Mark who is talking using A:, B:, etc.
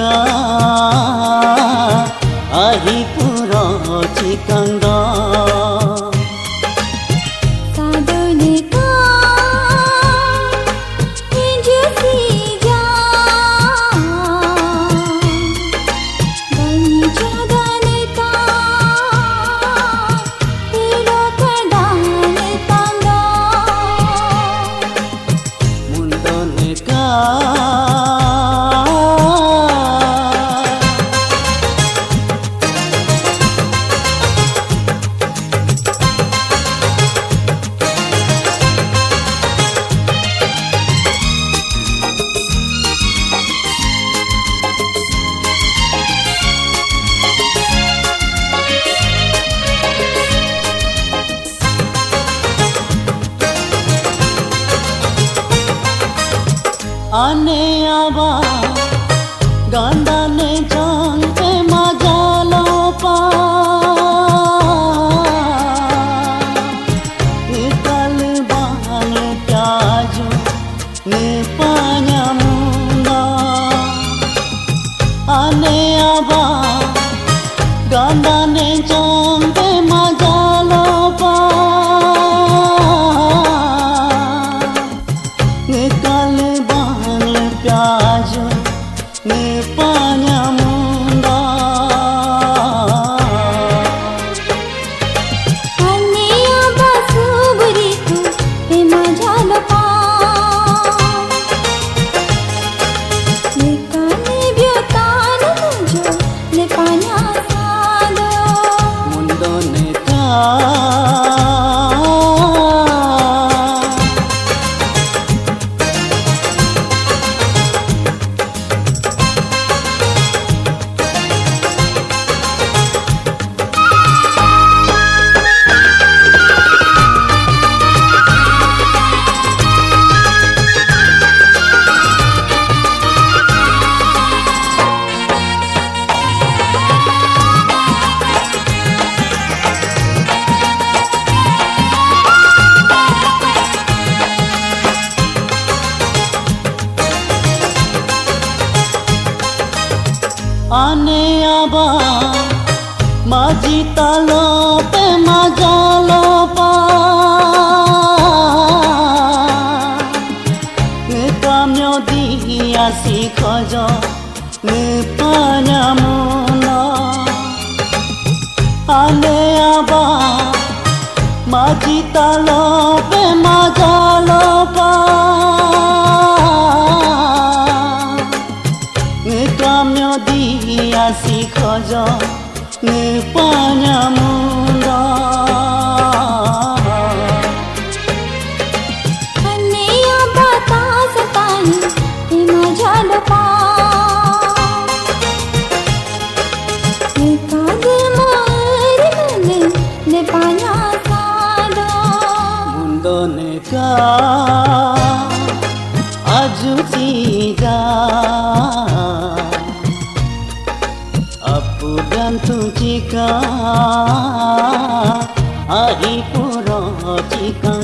A: चिका आही पुरो चिकंगा आने आबा गांदा ने जानते मजालो पा निकल बान प्याजो ने पाया मुंगा आने आबा गांदा ने जानते मजालो पा निकल प्याजो ने पाया मुंगा
B: अन्ने आबा सुबुरी को ते मजालो पा निकाले ब्योतान मुझो ने पाया सादो
A: मुंडो ने का आने आबा माजी तालो पे मजालो पा काम्यो दिया सीखो ने पाया मुना आने आबा माजी तालो पे मजालो पा काम्यो दिया सीखो ने पाया मुंगा
B: अन्ने आबा तासतानी ते मजालो पा निकाल मोर मन ने पाया सादो
A: मुंडो ने का आजू चीजा gantung jika hari pura jika